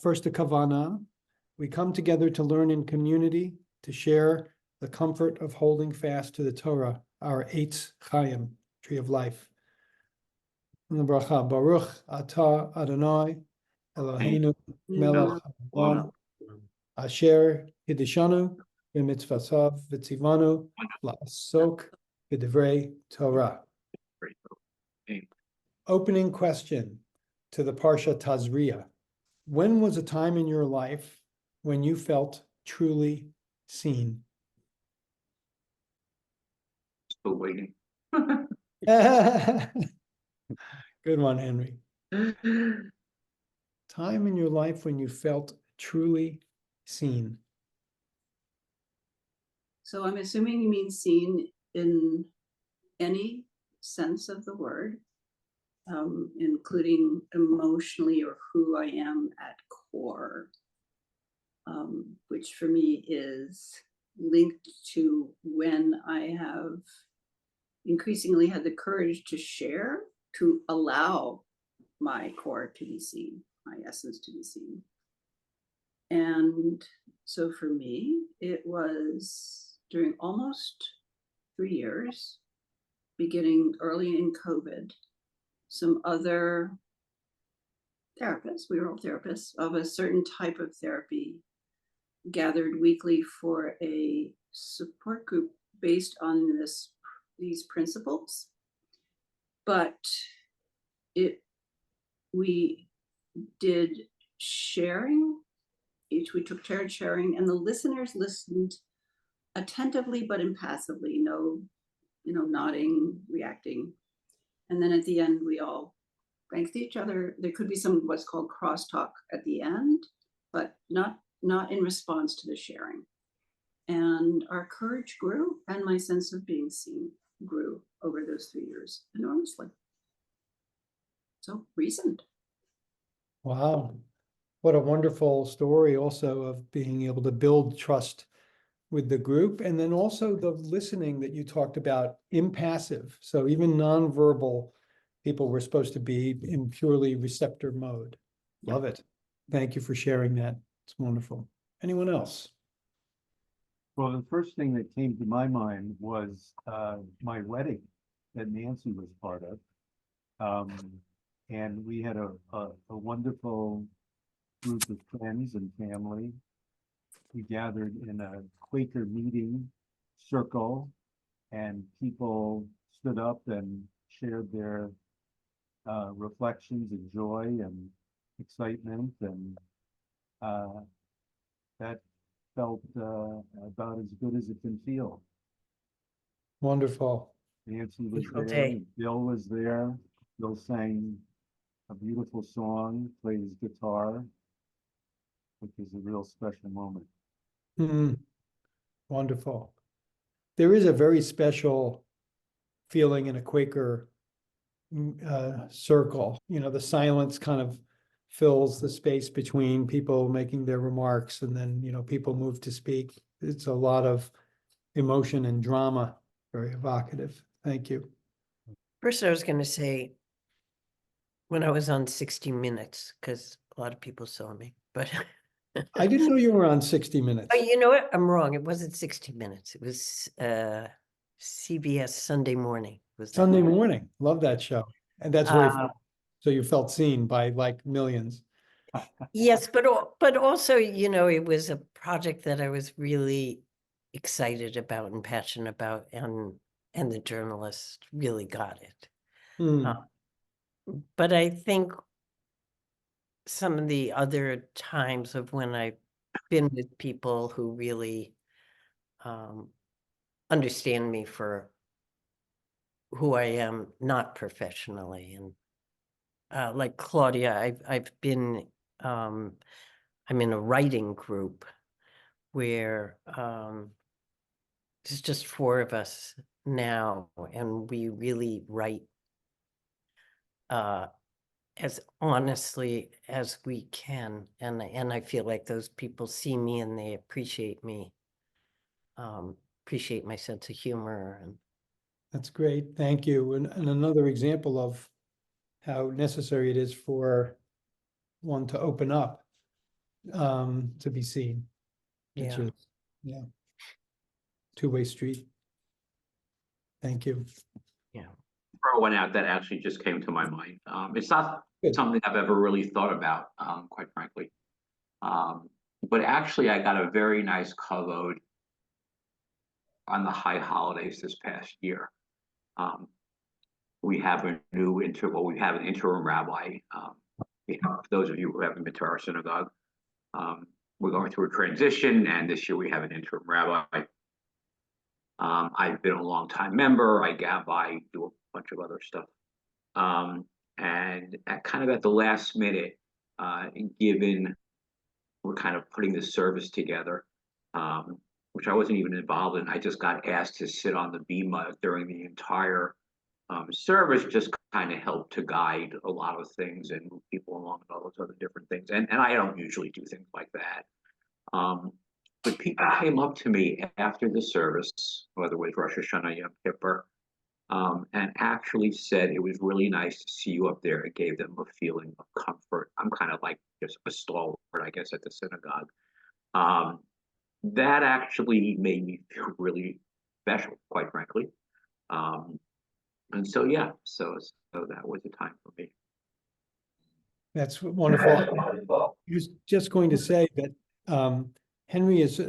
first a kavana. We come together to learn in community, to share the comfort of holding fast to the Torah, our Eitz Chaim, tree of life. And the bracha, Baruch atah Adonai, Eloheinu melech haolam, asher hidishanu b'mitzvotav v'tzivanu la'asok b'divrei Torah. Opening question to the Parshat Tazria. When was a time in your life when you felt truly seen? Still waiting. Good one, Henry. Time in your life when you felt truly seen. So I'm assuming you mean seen in any sense of the word, including emotionally or who I am at core, which for me is linked to when I have increasingly had the courage to share, to allow my core to be seen, my essence to be seen. And so for me, it was during almost 3 years, beginning early in COVID, some other therapists, we were all therapists of a certain type of therapy, gathered weekly for a support group based on these principles. But we did sharing, we took turns sharing, and the listeners listened attentively but impassively, no nodding, reacting. And then at the end, we all thanked each other. There could be some what's called crosstalk at the end, but not in response to the sharing. And our courage grew, and my sense of being seen grew over those 3 years enormously. So recent. Wow. What a wonderful story also of being able to build trust with the group. And then also the listening that you talked about, impassive. So even nonverbal people were supposed to be in purely receptor mode. Love it. Thank you for sharing that. It's wonderful. Anyone else? Well, the first thing that came to my mind was my wedding that Nancy was part of. And we had a wonderful group of friends and family. We gathered in a Quaker meeting circle, and people stood up and shared their reflections of joy and excitement, and that felt about as good as it can feel. Wonderful. Nancy was Beautiful there, day. Bill was there. Bill sang a beautiful song, played his guitar, which was a real special moment. Wonderful. There is a very special feeling in a Quaker circle. The silence kind of fills the space between people making their remarks, and then people move to speak. It's a lot of emotion and drama. Very evocative. Thank you. First, I was going to say, when I was on 60 Minutes, because a lot of people saw me, but I didn't know you were on 60 Minutes. oh, you know what? I'm wrong. It wasn't 60 Minutes. It was CBS Sunday Morning. Was that Sunday Morning. Love that show. And that's very fun. Uh, So you felt seen by like millions. Yes, but also, it was a project that I was really excited about and passionate about, and the journalist really got it. Hmm. But I think some of the other times of when I've been with people who really understand me for who I am, not professionally, and like Claudia, I've been I'm in a writing group where there's just 4 of us now, and we really write as honestly as we can, and I feel like those people see me and they appreciate me, appreciate my sense of humor. And That's great. Thank you. And another example of how necessary it is for one to open up to be seen. Which Yeah. is, yeah. Two-way street. Thank you. Throw one out that actually just came to my mind. It's not Good. something I've ever really thought about, quite frankly. But actually, I got a very nice kavod on the high holidays this past year. We have a new we have an interim rabbi. For those of you who haven't been to our synagogue, we're going through a transition, and this year we have an interim rabbi. I've been a long time member. I do a bunch of other stuff. And at the last minute, given we're kind of putting this service together, which I wasn't even involved in. I just got asked to sit on the bima during the entire service, just kind of help to guide a lot of things and move people along and all those other different things. And I don't usually do things like that. But people came up to me after the service, whether it was Rosh Hashanah, Yom Kippur, and actually said it was really nice to see you up there. It gave them a feeling of comfort. I'm kind of like just a stalwart, I guess, at the synagogue. That actually made me feel really special, quite frankly. And so, yeah, so that was a time for me. That's wonderful. I was just going to say that Henry is,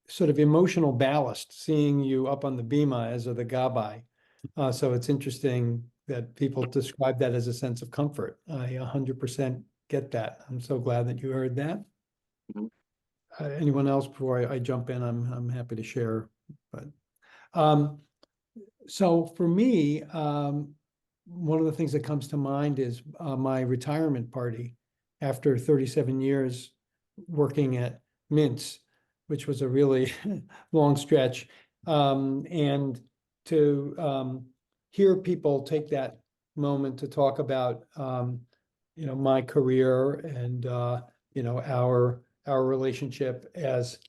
sort of emotional ballast, seeing you up on the bima as the gabbai. So it's interesting that people describe that as a sense of comfort. I 100% get that. I'm so glad that you heard that. Mhm. Anyone else before I jump in? I'm happy to share. But so for me, one of the things that comes to mind is my retirement party after 37 years working at Mintz, which was a really long stretch. And to hear people take that moment to talk about, my career and, our relationship as,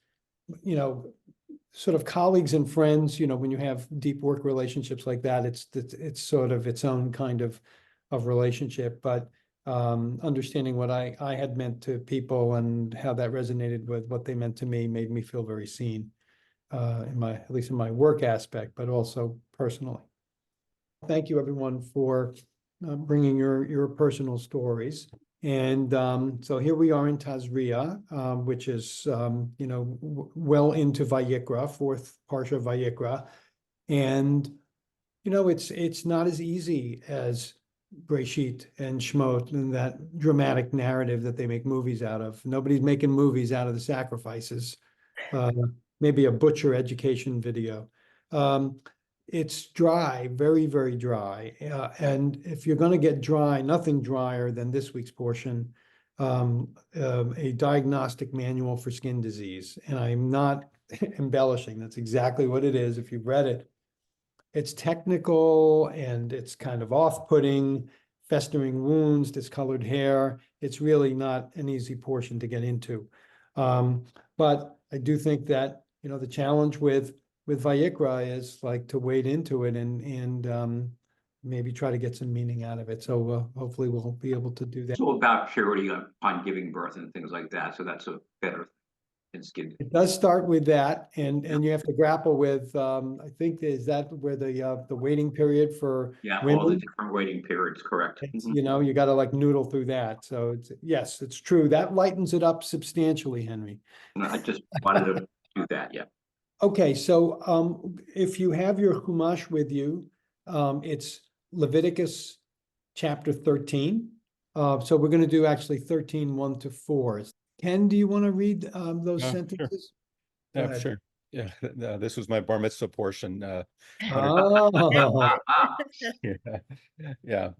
sort of colleagues and friends, when you have deep work relationships like that, it's sort of its own kind of relationship. But understanding what I had meant to people and how that resonated with what they meant to me made me feel very seen, at least in my work aspect, but also personally. Thank you, everyone, for bringing your personal stories. And so here we are in Tazria, which is, well into Vayikra, fourth Parsha Vayikra. And, it's not as easy as Breshit and Shmot and that dramatic narrative that they make movies out of. Nobody's making movies out of the sacrifices. Maybe a butcher education video. It's dry, very, very dry. And if you're going to get dry, nothing drier than this week's portion, a diagnostic manual for skin disease. And I'm not embellishing. That's exactly what it is. If you've read it, it's technical and it's kind of off-putting, festering wounds, discolored hair. It's really not an easy portion to get into. But I do think that, the challenge with Vayikra is like to wade into it and maybe try to get some meaning out of it. So hopefully we'll be able to do that. It's all about purity upon giving birth and things like that. So that's a better than skin. It does start with that, and you have to grapple with. I think is that where the waiting period for Yeah, women. all the different waiting periods, correct. You got to like noodle through that. So yes, it's true. That lightens it up substantially, Henry. I just wanted to do that, yeah. Okay, so if you have your Chumash with you, it's Leviticus chapter 13. So we're going to do actually 13, 1 to 4. Ken, do you want to read those sentences? Sure. Go ahead. Sure. Yeah, this was my bar mitzvah portion. Oh, Yeah.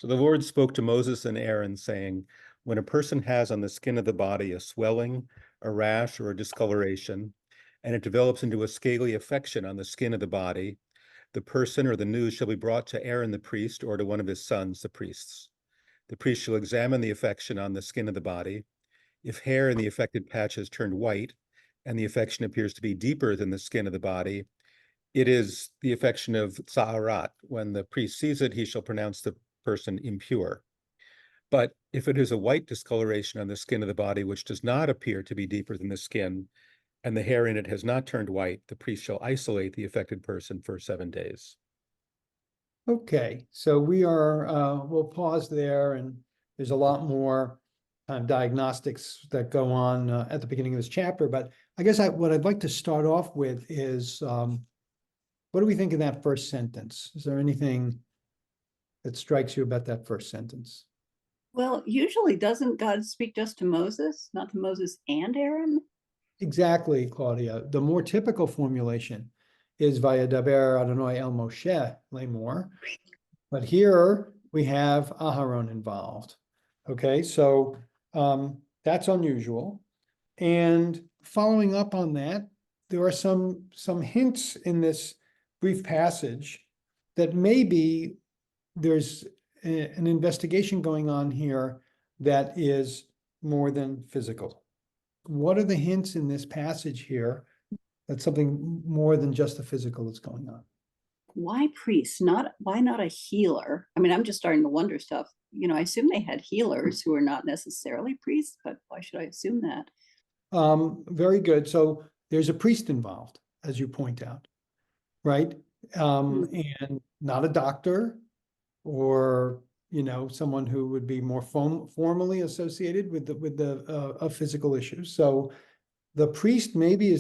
So the Lord spoke to Moses and Aaron, saying, when a person has on the skin of the body a swelling, a rash, or a discoloration, and it develops into a scaly affection on the skin of the body, the person or the news shall be brought to Aaron the priest or to one of his sons, the priests. The priest shall examine the affection on the skin of the body. If hair in the affected patch has turned white, and the affection appears to be deeper than the skin of the body, it is the affection of Tza'arat. When the priest sees it, he shall pronounce the person impure. But if it is a white discoloration on the skin of the body, which does not appear to be deeper than the skin, and the hair in it has not turned white, the priest shall isolate the affected person for 7 days. Okay, so we'll pause there, and there's a lot more diagnostics that go on at the beginning of this chapter, but I guess what I'd like to start off with is what do we think of that first sentence? Is there anything that strikes you about that first sentence? Well, usually doesn't God speak just to Moses, not to Moses and Aaron? Exactly, Claudia. The more typical formulation is Vayedaber Adonai el Moshe Lemor. But here we have Aharon involved. Okay, so that's unusual. And following up on that, there are some hints in this brief passage that maybe there's an investigation going on here that is more than physical. What are the hints in this passage here that's something more than just the physical that's going on? Why priests? Why not a healer? I mean, I'm just starting to wonder stuff. You know, I assume they had healers who are not necessarily priests, but why should I assume that? Very good. So there's a priest involved, as you point out, right? And not a doctor or, someone who would be more formally associated with the physical issues. So the priest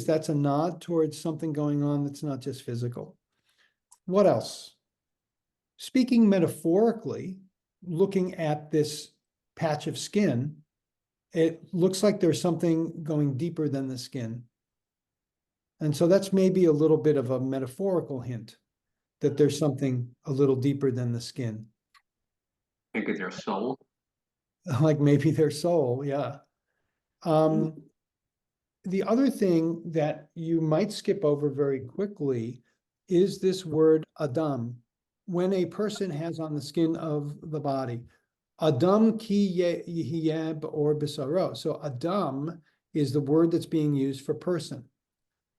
that's a nod towards something going on that's not just physical. What else? Speaking metaphorically, looking at this patch of skin, it looks like there's something going deeper than the skin. And so that's maybe a little bit of a metaphorical hint that there's something a little deeper than the skin. Think of their soul. Like maybe their soul, yeah. The other thing that you might skip over very quickly is this word Adam. When a person has on the skin of the body, Adam ki yehiyeh or bisaro. So Adam is the word that's being used for person.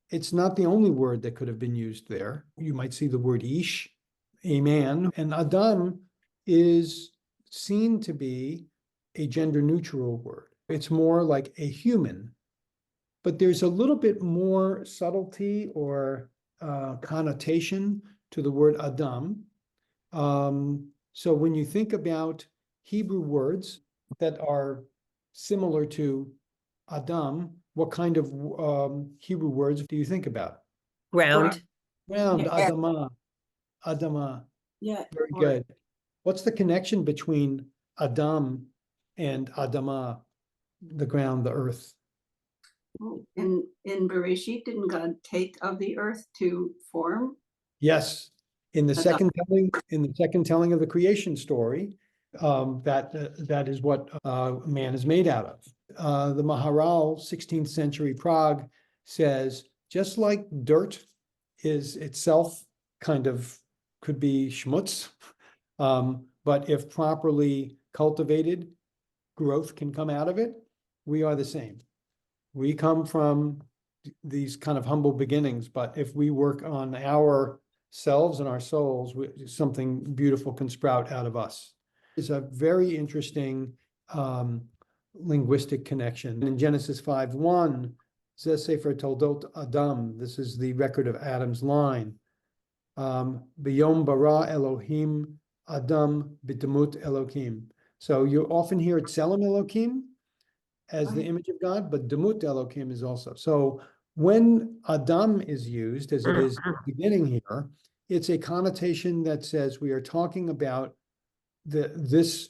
It's not the only word that could have been used there. You might see the word ish, a man, and Adam is seen to be a gender neutral word. It's more like a human, but there's a little bit more subtlety or connotation to the word Adam. So when you think about Hebrew words that are similar to Adam, what kind of Hebrew words do you think about? Ground. Ground, Yeah. Adama. Yeah. Very good. What's the connection between Adam and Adama, the ground, the earth? In Bereshit, didn't God take of the earth to form? Yes, in the Adam. second telling of the creation story, that is what man is made out of. The Maharal, 16th century Prague, says just like dirt is itself kind of could be schmutz, but if properly cultivated, growth can come out of it. We are the same. We come from these kind of humble beginnings, but if we work on ourselves and our souls, something beautiful can sprout out of us. It's a very interesting linguistic connection. In Genesis 5:1, says Sefer Toldot Adam, this is the record of Adam's line. B'yom bara Elohim Adam b'demut Elohim. So you often hear Tselem Elohim as the image of God, but Demut Elohim is also. So when Adam is used, as it is at the beginning here, it's a connotation that says we are talking about this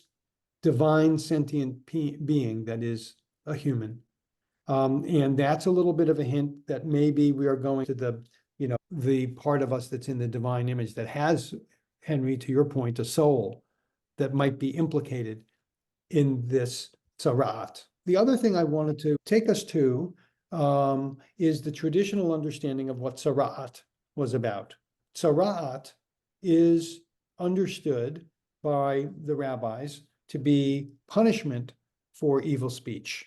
divine sentient being that is a human. And that's a little bit of a hint that maybe we are going to the part of us that's in the divine image that has, Henry, to your point, a soul that might be implicated in this tzaraat. The other thing I wanted to take us to is the traditional understanding of what tzaraat was about. Tzaraat is understood by the rabbis to be punishment for evil speech,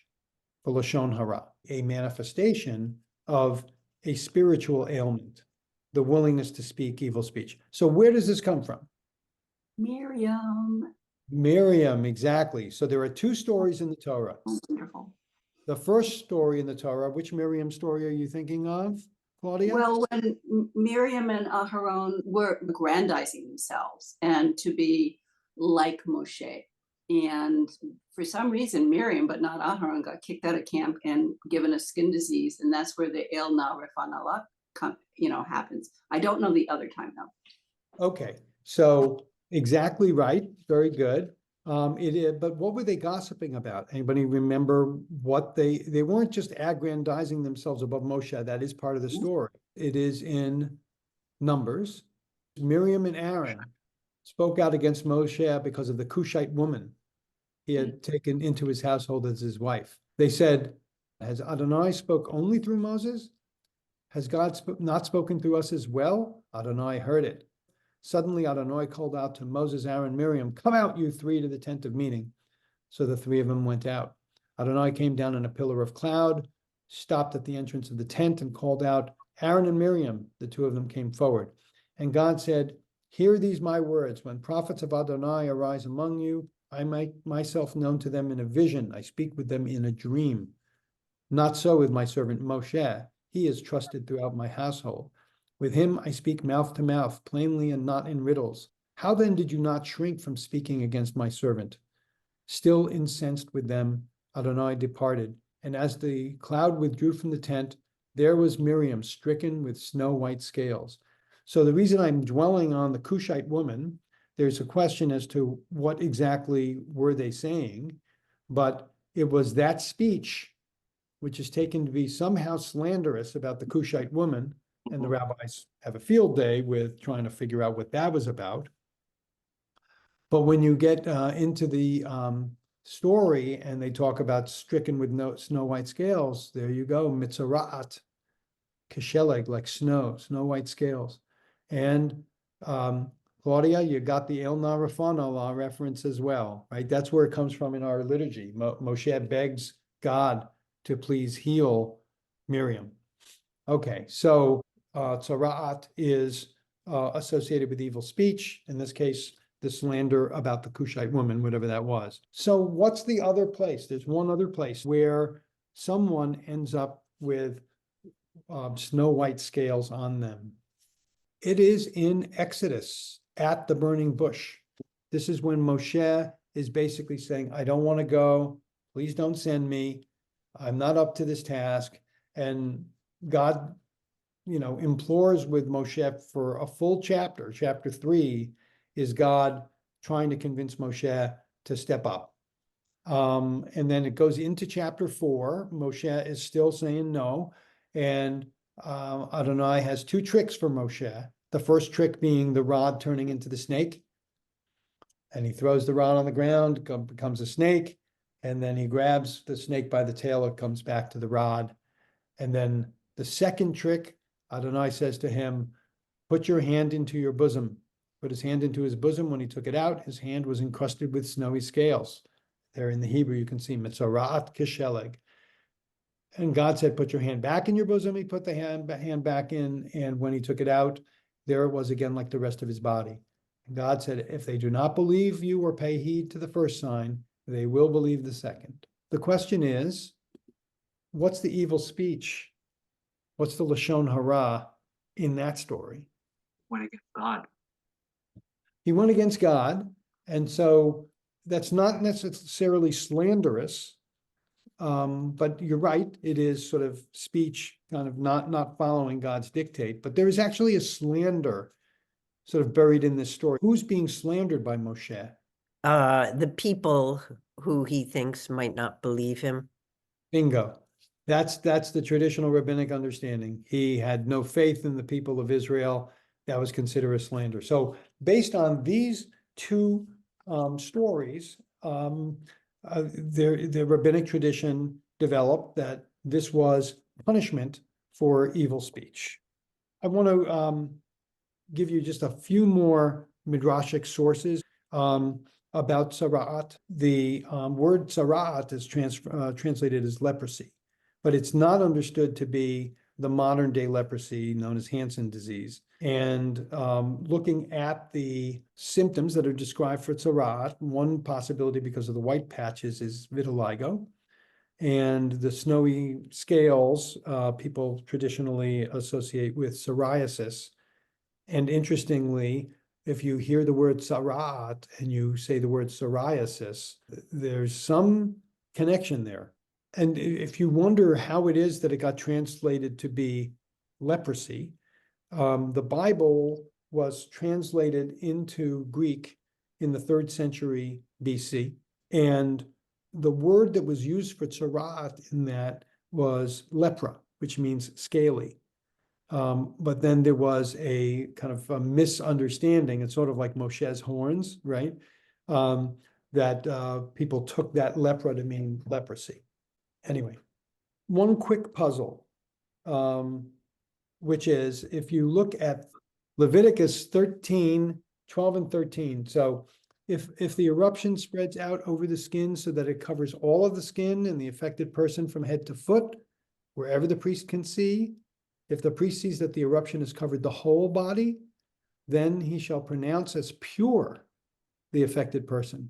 for lashon hara, a manifestation of a spiritual ailment, the willingness to speak evil speech. So where does this come from? Miriam. Miriam, exactly. So there are two stories in the Torah. Wonderful. The first story in the Torah, which Miriam story are you thinking of, Claudia? Well, when Miriam and Aharon were aggrandizing themselves and to be like Moshe. And for some reason, Miriam, but not Aharon, got kicked out of camp and given a skin disease. And that's where the El Na Refanala, happens. I don't know the other time though. Okay, so exactly right. Very good. It is, but what were they gossiping about? Anybody remember what they weren't just aggrandizing themselves above Moshe. That is part of the story. It is in Numbers. Miriam and Aaron spoke out against Moshe because of the Cushite woman he had taken into his household as his wife. They said, has Adonai spoke only through Moses? Has God not spoken through us as well? Adonai heard it. Suddenly Adonai called out to Moses, Aaron, Miriam, come out, you three, to the tent of meeting. So the three of them went out. Adonai came down in a pillar of cloud, stopped at the entrance of the tent and called out, Aaron and Miriam. The two of them came forward. And God said, hear these my words. When prophets of Adonai arise among you, I make myself known to them in a vision. I speak with them in a dream. Not so with my servant Moshe. He is trusted throughout my household. With him I speak mouth to mouth, plainly and not in riddles. How then did you not shrink from speaking against my servant? Still incensed with them, Adonai departed. And as the cloud withdrew from the tent, there was Miriam stricken with snow-white scales. So the reason I'm dwelling on the Cushite woman, there's a question as to what exactly were they saying, but it was that speech which is taken to be somehow slanderous about the Cushite woman, and the rabbis have a field day with trying to figure out what that was about. But when you get into the story and they talk about stricken with snow-white scales, there you go, mitzara'at, kesheleg, like snow-white scales. And Claudia, you got the El Na Refanala reference as well, right? That's where it comes from in our liturgy. Moshe begs God to please heal Miriam. Okay, so tzara'at is associated with evil speech. In this case, the slander about the Cushite woman, whatever that was. So what's the other place? There's one other place where someone ends up with snow-white scales on them. It is in Exodus at the burning bush. This is when Moshe is basically saying, I don't want to go. Please don't send me. I'm not up to this task. And God, implores with Moshe for a full chapter. Chapter 3 is God trying to convince Moshe to step up. And then it goes into chapter 4. Moshe is still saying no. And Adonai has two tricks for Moshe. The first trick being the rod turning into the snake. And he throws the rod on the ground, becomes a snake. And then he grabs the snake by the tail, it comes back to the rod. And then the second trick, Adonai says to him, put your hand into your bosom. Put his hand into his bosom. When he took it out, his hand was encrusted with snowy scales. There in the Hebrew, you can see mitzara'at kesheleg. And God said, put your hand back in your bosom. He put the hand back in. And when he took it out, there it was again like the rest of his body. And God said, if they do not believe you or pay heed to the first sign, they will believe the second. The question is, what's the evil speech? What's the Lashon Hara in that story? Went against God. He went against God. And so that's not necessarily slanderous. But you're right, it is sort of speech kind of not following God's dictate, but there is actually a slander sort of buried in this story. Who's being slandered by Moshe? The people who he thinks might not believe him. Bingo. That's the traditional rabbinic understanding. He had no faith in the people of Israel. That was considered a slander. So based on these two stories, the rabbinic tradition developed that this was punishment for evil speech. I want to give you just a few more midrashic sources about tzara'at. The word tzara'at is translated as leprosy, but it's not understood to be the modern day leprosy known as Hansen disease. And looking at the symptoms that are described for tzaraat, one possibility because of the white patches is vitiligo. And the snowy scales, people traditionally associate with psoriasis. And interestingly, if you hear the word tzaraat and you say the word psoriasis, there's some connection there. And if you wonder how it is that it got translated to be leprosy, the Bible was translated into Greek in the 3rd century BC. And the word that was used for tzaraat in that was lepra, which means scaly. But then there was a kind of a misunderstanding. It's sort of like Moshe's horns, right? That people took that lepra to mean leprosy. Anyway, one quick puzzle, which is if you look at Leviticus 13, 12 and 13. So if the eruption spreads out over the skin so that it covers all of the skin and the affected person from head to foot, wherever the priest can see, if the priest sees that the eruption has covered the whole body, then he shall pronounce as pure the affected person.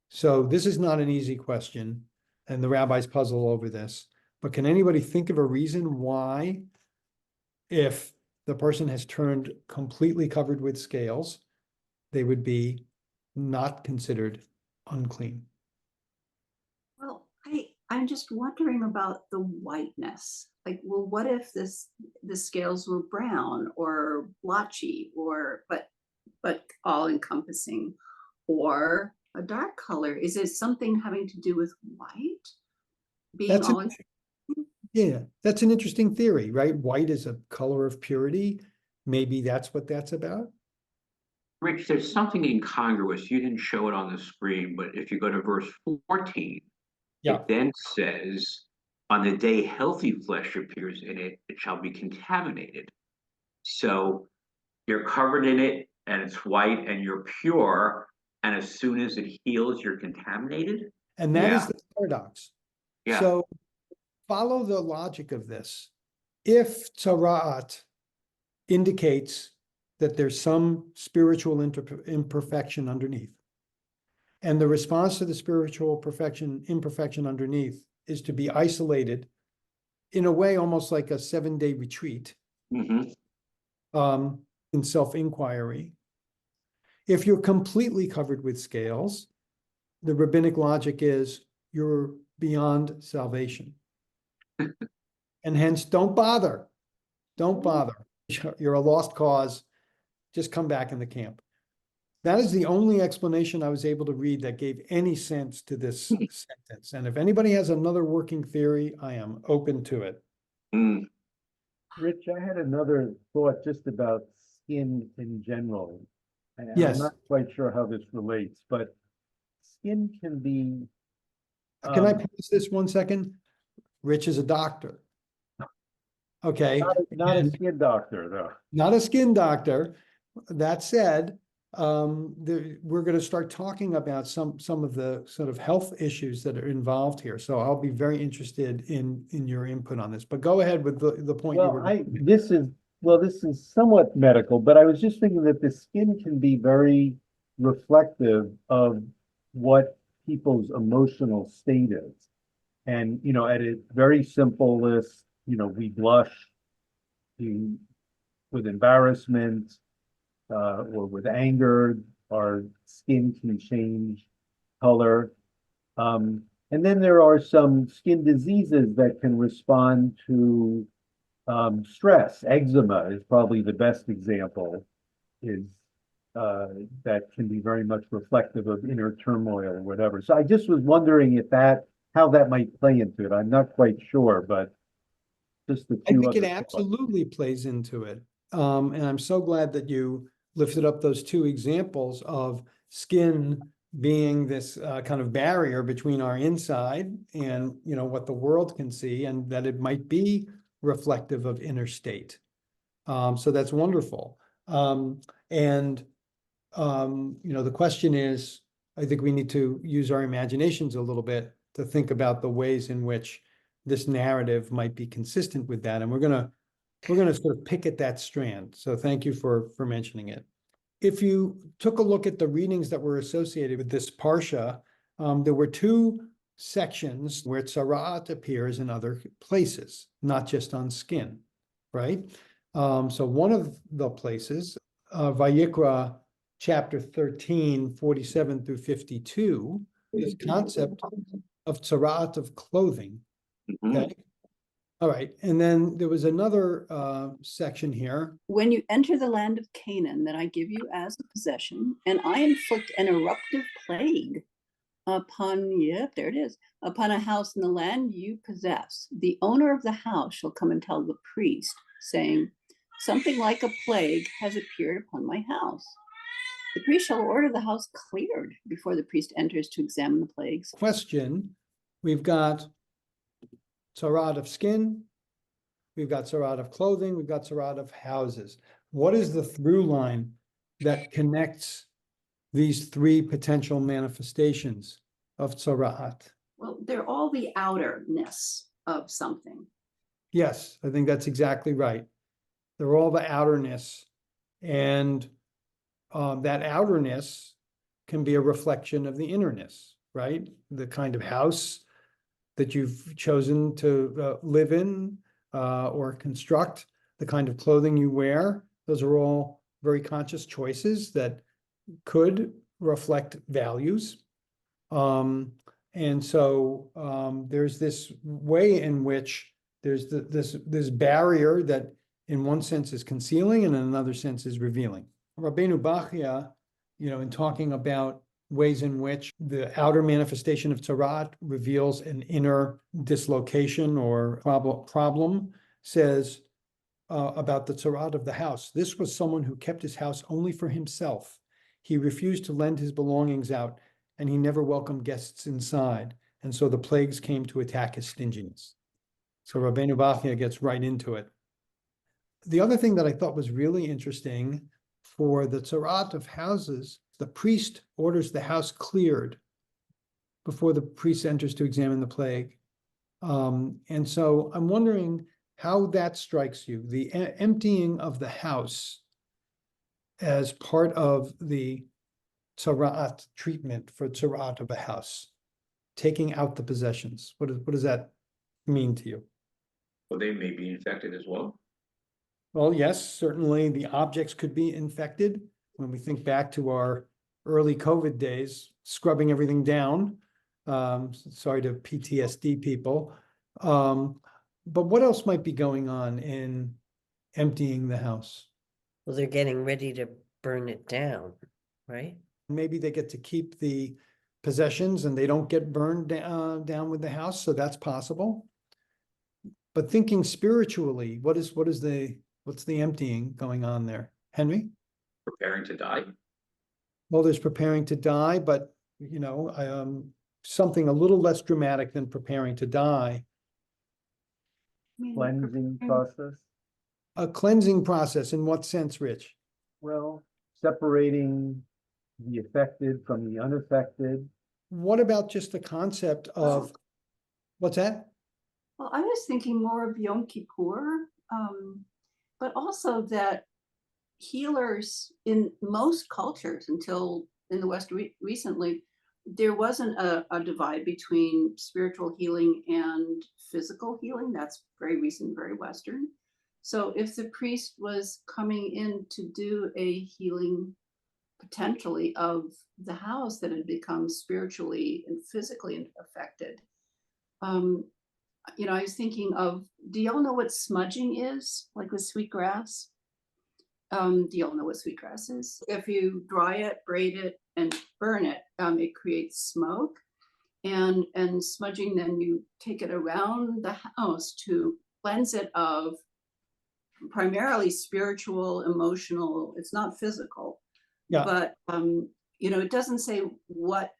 So this is not an easy question, and the rabbis puzzle over this. But can anybody think of a reason why, if the person has turned completely covered with scales, they would be not considered unclean? Well, I'm just wondering about the whiteness. Like, well, what if the scales were brown or blotchy but all encompassing, or a dark color? Is it something having to do with white being That's all? Yeah, that's an interesting theory, right? White is a color of purity. Maybe that's what that's about. Rich, there's something incongruous. You didn't show it on the screen, but if you go to verse 14, Yeah. it then says, on the day healthy flesh appears in it, it shall be contaminated. So you're covered in it and it's white and you're pure. And as soon as it heals, you're contaminated. And that is Yeah. the paradox. Yeah. So follow the logic of this. If tzaraat indicates that there's some spiritual imperfection underneath, and the response to the spiritual imperfection underneath is to be isolated in a way almost like a 7-day retreat, in self-inquiry. If you're completely covered with scales, the rabbinic logic is you're beyond salvation. And hence, don't bother. Don't bother. You're a lost cause. Just come back in the camp. That is the only explanation I was able to read that gave any sense to this sentence. And if anybody has another working theory, I am open to it. Mm. Rich, I had another thought just about skin in general. And I'm Yes. not quite sure how this relates, but skin can be. Can I pause this 1 second? Rich is a doctor. Okay. Not a And skin doctor, though. not a skin doctor. That said, we're going to start talking about some of the sort of health issues that are involved here. So I'll be very interested in your input on this. But go ahead with the point you Well, were. this is somewhat medical, but I was just thinking that the skin can be very reflective of what people's emotional state is. And, at a very simple list, we blush with embarrassment, or with anger, our skin can change color. And then there are some skin diseases that can respond to stress. Eczema is probably the best example, that can be very much reflective of inner turmoil or whatever. So I just was wondering how that might play into it. I'm not quite sure, but just the I two think it other thoughts. absolutely plays into it. And I'm so glad that you lifted up those two examples of skin being this kind of barrier between our inside and, what the world can see, and that it might be reflective of inner state. So that's wonderful. The question is, I think we need to use our imaginations a little bit to think about the ways in which this narrative might be consistent with that. And we're gonna sort of pick at that strand. So thank you for mentioning it. If you took a look at the readings that were associated with this Parsha, there were two sections where Tzara'at appears in other places, not just on skin, right? So one of the places, Vayikra chapter 13, 47 through 52, this concept of Tzara'at of clothing, Mhm. okay? All right, and then there was another section here. When you enter the land of Canaan that I give you as a possession, and I inflict an eruptive plague upon, yep, there it is, upon a house in the land you possess, the owner of the house shall come and tell the priest, saying, something like a plague has appeared upon my house. The priest shall order the house cleared before the priest enters to examine the plagues. Question, we've got Tzara'at of skin, we've got Tzara'at of clothing, we've got Tzara'at of houses. What is the through line that connects these three potential manifestations of Tzara'at? Well, they're all the outerness of something. Yes, I think that's exactly right. They're all the outerness, and that outerness can be a reflection of the innerness, right? The kind of house that you've chosen to live in or construct, the kind of clothing you wear. Those are all very conscious choices that could reflect values. And so there's this way in which there's this barrier that in one sense is concealing and in another sense is revealing. Rabbeinu Bachya, in talking about ways in which the outer manifestation of Tzara'at reveals an inner dislocation or problem, says about the Tzara'at of the house. This was someone who kept his house only for himself. He refused to lend his belongings out, and he never welcomed guests inside. And so the plagues came to attack his stinginess. So Rabbeinu Bachya gets right into it. The other thing that I thought was really interesting for the Tzara'at of houses, the priest orders the house cleared before the priest enters to examine the plague. And so I'm wondering how that strikes you, the emptying of the house as part of the Tzara'at treatment for Tzara'at of a house, taking out the possessions. What does that mean to you? Well, they may be infected as well. Well, yes, certainly the objects could be infected. When we think back to our early COVID days, scrubbing everything down. Sorry to PTSD people. But what else might be going on in emptying the house? Well, they're getting ready to burn it down, right? Maybe they get to keep the possessions and they don't get burned down with the house, so that's possible. But thinking spiritually, what's the emptying going on there? Henry? Preparing to die. Well, there's preparing to die, but something a little less dramatic than preparing to die. Cleansing process. A cleansing process, in what sense, Rich? Well, separating the affected from the unaffected. What about just the concept of, what's that? Well, I was thinking more of Yom Kippur, but also that healers in most cultures, until in the West recently, there wasn't a divide between spiritual healing and physical healing. That's very recent, very Western. So if the priest was coming in to do a healing potentially of the house that had become spiritually and physically affected, I was thinking of, do y'all know what smudging is? Like with sweetgrass? Do y'all know what sweetgrass is? If you dry it, braid it, and burn it, it creates smoke. And smudging, then you take it around the house to cleanse it of primarily spiritual, emotional, it's not physical. Yeah. But, it doesn't say what,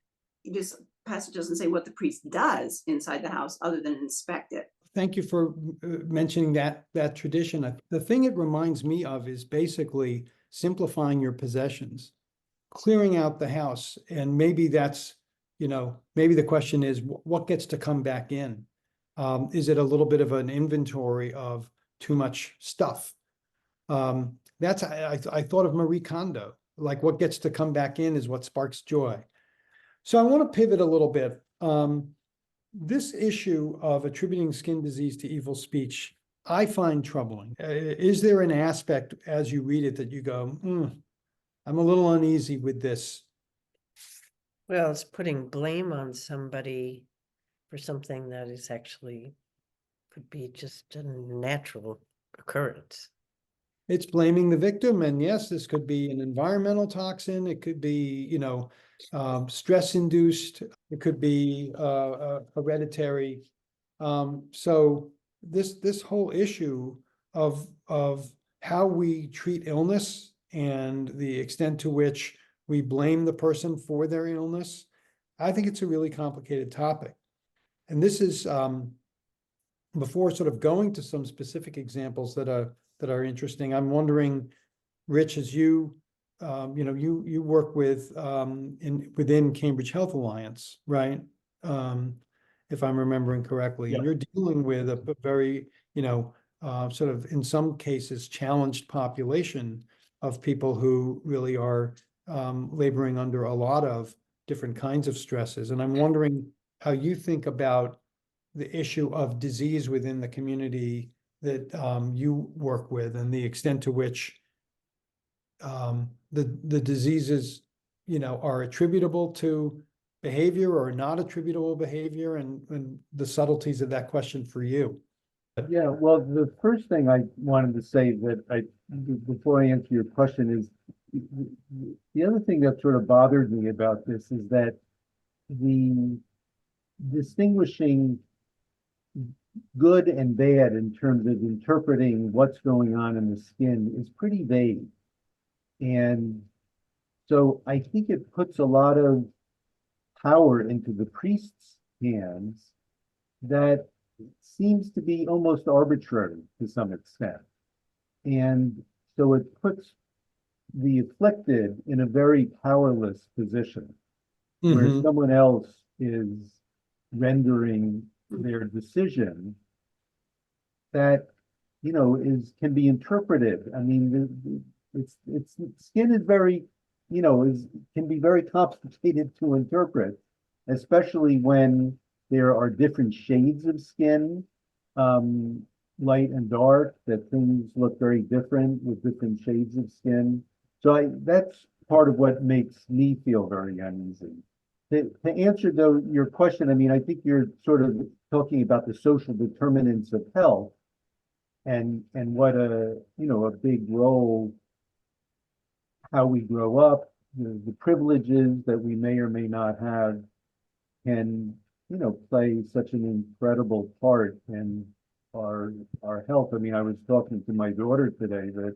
this passage doesn't say what the priest does inside the house other than inspect it. Thank you for mentioning that tradition. The thing it reminds me of is basically simplifying your possessions, clearing out the house. And maybe that's, maybe the question is what gets to come back in? Is it a little bit of an inventory of too much stuff? That's, I thought of Marie Kondo, like what gets to come back in is what sparks joy. So I want to pivot a little bit. This issue of attributing skin disease to evil speech, I find troubling. Is there an aspect as you read it that you go, I'm a little uneasy with this? Well, it's putting blame on somebody for something that is actually could be just a natural occurrence. It's blaming the victim, and yes, this could be an environmental toxin. It could be, stress induced. It could be hereditary. So this whole issue of how we treat illness and the extent to which we blame the person for their illness, I think it's a really complicated topic. And this is before sort of going to some specific examples that are interesting. I'm wondering, Rich, as you work with within Cambridge Health Alliance, right? If I'm remembering correctly, Yeah. and you're dealing with a very, sort of in some cases challenged population of people who really are laboring under a lot of different kinds of stresses. And I'm wondering how you think about the issue of disease within the community that you work with, and the extent to which the diseases, are attributable to behavior or not attributable behavior, and the subtleties of that question for you. Yeah, well, the first thing I wanted to say before I answer your question is, the other thing that sort of bothered me about this is that the distinguishing good and bad in terms of interpreting what's going on in the skin is pretty vague. And so I think it puts a lot of power into the priest's hands that seems to be almost arbitrary to some extent. And so it puts the afflicted in a very powerless position, where someone else is rendering their decision that, can be interpreted. I mean, it's skin is very, can be very complicated to interpret, especially when there are different shades of skin, light and dark, that things look very different with different shades of skin. So that's part of what makes me feel very uneasy. To answer though your question, I mean, I think you're sort of talking about the social determinants of health, and what a big role how we grow up, the privileges that we may or may not have can play such an incredible part in our health. I mean, I was talking to my daughter today that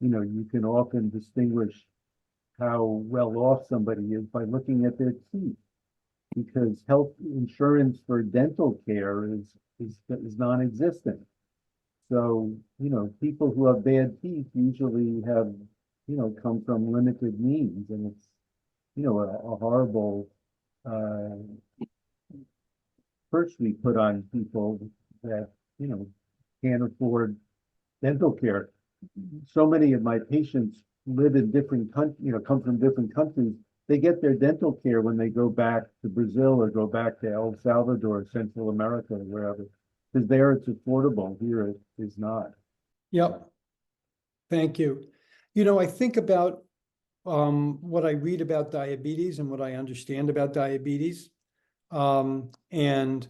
you can often distinguish how well off somebody is by looking at their teeth, because health insurance for dental care is non-existent. So people who have bad teeth usually have come from limited means, and it's a horrible curse we put on people that can't afford dental care. So many of my patients live in different countries, come from different countries. They get their dental care when they go back to Brazil or go back to El Salvador, Central America, or wherever, because there it's affordable. Here it is not. Yep. Thank you. I think about what I read about diabetes and what I understand about diabetes. And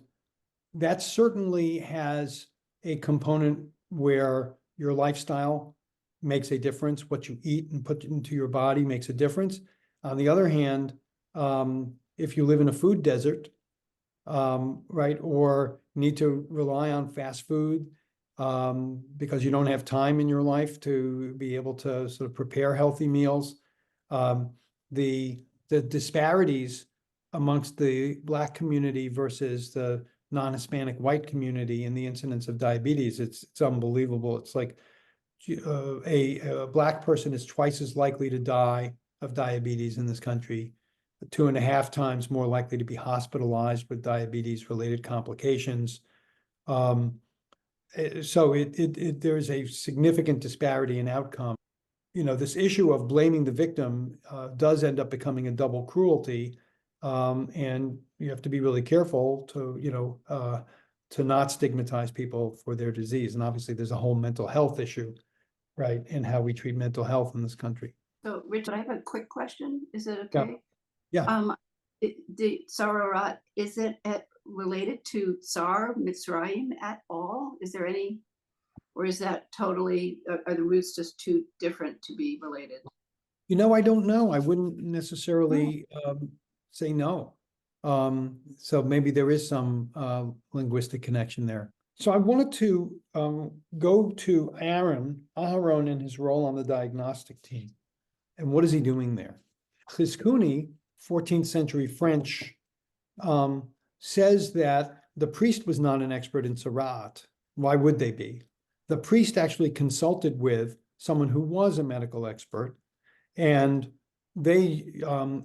that certainly has a component where your lifestyle makes a difference. What you eat and put into your body makes a difference. On the other hand, if you live in a food desert, right, or need to rely on fast food because you don't have time in your life to be able to sort of prepare healthy meals, the disparities amongst the Black community versus the non-Hispanic white community in the incidence of diabetes, it's unbelievable. It's like a Black person is twice as likely to die of diabetes in this country, 2.5 times more likely to be hospitalized with diabetes related complications, So there's a significant disparity in outcome. You know, this issue of blaming the victim does end up becoming a double cruelty. And you have to be really careful to not stigmatize people for their disease. And obviously there's a whole mental health issue, right, in how we treat mental health in this country. So Richard, I have a quick question. Is it Yeah. okay? Yeah. The Tsarat, is it related to Tsar Mitzrayim at all? Is there any, or is that totally, are the roots just too different to be related? You know, I don't know. I wouldn't necessarily say no. So maybe there is some linguistic connection there. So I wanted to go to Aharon and his role on the diagnostic team. And what is he doing there? Chizkuni, 14th century French, says that the priest was not an expert in Tzaraat. Why would they be? The priest actually consulted with someone who was a medical expert, and they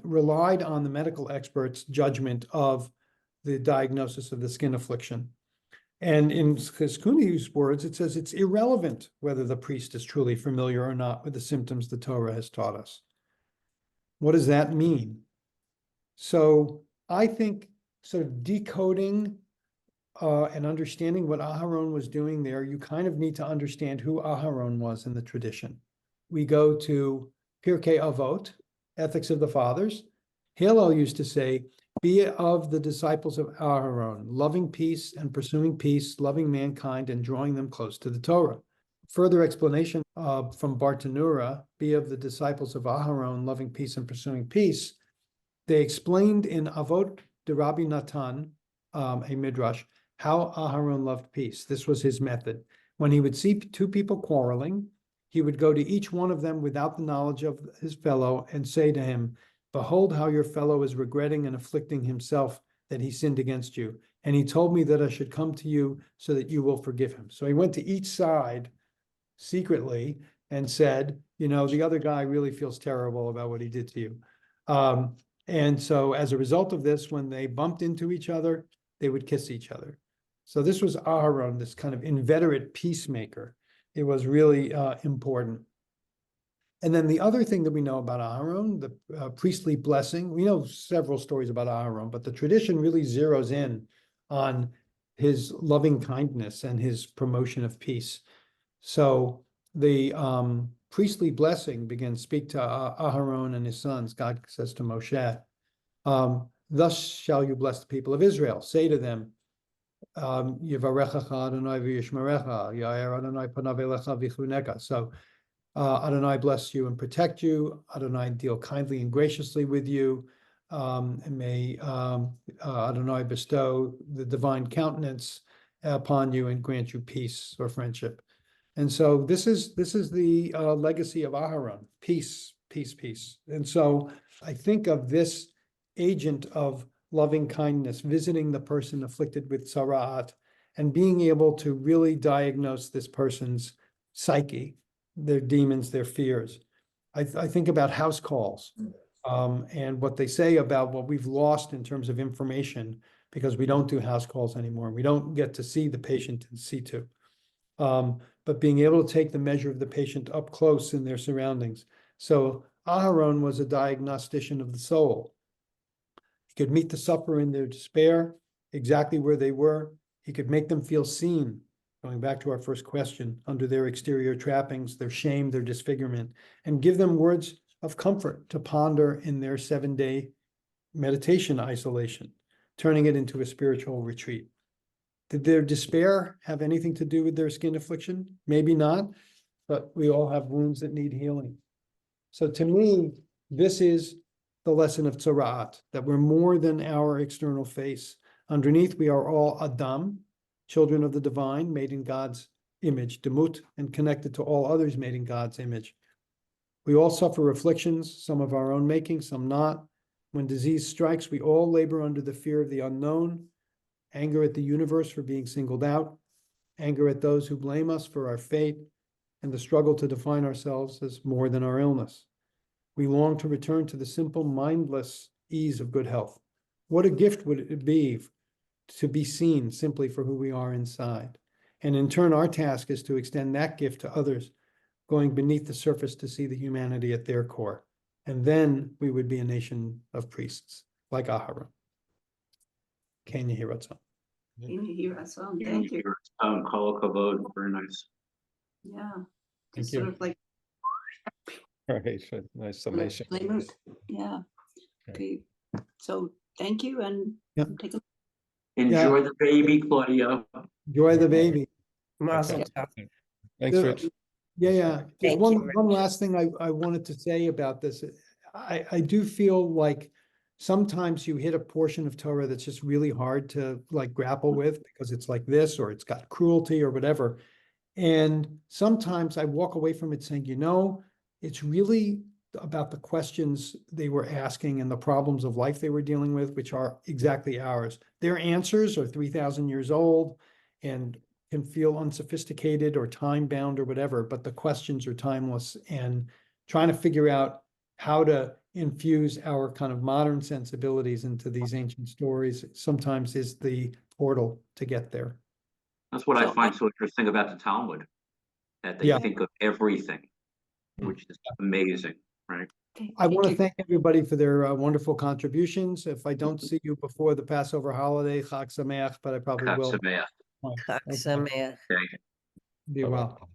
relied on the medical expert's judgment of the diagnosis of the skin affliction. And in Chizkuni's words, it says it's irrelevant whether the priest is truly familiar or not with the symptoms the Torah has taught us. What does that mean? So I think sort of decoding and understanding what Aharon was doing there, you kind of need to understand who Aharon was in the tradition. We go to Pirkei Avot, Ethics of the Fathers. Hillel used to say, be of the disciples of Aharon, loving peace and pursuing peace, loving mankind and drawing them close to the Torah. Further explanation from Bartanura, be of the disciples of Aharon, loving peace and pursuing peace. They explained in Avot de Rabbi Natan, a midrash, how Aharon loved peace. This was his method. When he would see two people quarreling, he would go to each one of them without the knowledge of his fellow and say to him, behold how your fellow is regretting and afflicting himself that he sinned against you. And he told me that I should come to you so that you will forgive him. So he went to each side secretly and said, you know, the other guy really feels terrible about what he did to you. And so as a result of this, when they bumped into each other, they would kiss each other. So this was Aharon, this kind of inveterate peacemaker. It was really important. And then the other thing that we know about Aharon, the priestly blessing, we know several stories about Aharon, but the tradition really zeroes in on his loving kindness and his promotion of peace. So the priestly blessing begins, speak to Aharon and his sons. God says to Moshe, thus shall you bless the people of Israel. Say to them, Yivarechacha Adonai v'yishmerecha, Ya'er Adonai panav elecha v'chuneka. So Adonai bless you and protect you. Adonai deal kindly and graciously with you. And may Adonai bestow the divine countenance upon you and grant you peace or friendship. And so this is the legacy of Aharon, peace, peace, peace. And so I think of this agent of loving kindness, visiting the person afflicted with tzaraat, and being able to really diagnose this person's psyche, their demons, their fears. I think about house calls and what they say about what we've lost in terms of information because we don't do house calls anymore. We don't get to see the patient in situ. But being able to take the measure of the patient up close in their surroundings. So Aharon was a diagnostician of the soul. He could meet the sufferer in their despair, exactly where they were. He could make them feel seen, going back to our first question, under their exterior trappings, their shame, their disfigurement, and give them words of comfort to ponder in their 7-day meditation isolation, turning it into a spiritual retreat. Did their despair have anything to do with their skin affliction? Maybe not, but we all have wounds that need healing. So to me, this is the lesson of Tzaraat, that we're more than our external face. Underneath, we are all Adam, children of the divine, made in God's image, demut, and connected to all others made in God's image. We all suffer afflictions, some of our own making, some not. When disease strikes, we all labor under the fear of the unknown, anger at the universe for being singled out, anger at those who blame us for our fate, and the struggle to define ourselves as more than our illness. We long to return to the simple, mindless ease of good health. What a gift would it be to be seen simply for who we are inside. And in turn, our task is to extend that gift to others, going beneath the surface to see the humanity at their core. And then we would be a nation of priests, like Aharon. Can you hear what's on? Can you hear us? Thank you. Kol hakavod, very nice. Yeah. Thank It's sort you. of like All right, nice summation. Yeah. Okay. Okay. So thank you and Yep. take a Enjoy the baby, Claudia. Enjoy the baby. Mazel Okay. tov. Thanks, The- Rich. Yeah. Just Thank one you, one last thing I wanted to say about this. I do feel like sometimes you hit a portion of Torah that's just really hard to like grapple with because it's like this, or it's got cruelty or whatever. And sometimes I walk away from it saying, it's really about the questions they were asking and the problems of life they were dealing with, which are exactly ours. Their answers are 3,000 years old and can feel unsophisticated or time-bound or whatever, but the questions are timeless, and trying to figure out how to infuse our kind of modern sensibilities into these ancient stories sometimes is the portal to get there. That's what I So find so interesting about the Talmud, that they Yeah. think of everything, which is amazing, right? Okay, I want to you. thank everybody for their wonderful contributions. If I don't see you before the Passover holiday, Chag Sameach, but I probably Chag will. Sameach. Chag Okay. Sameach. Okay. Be well.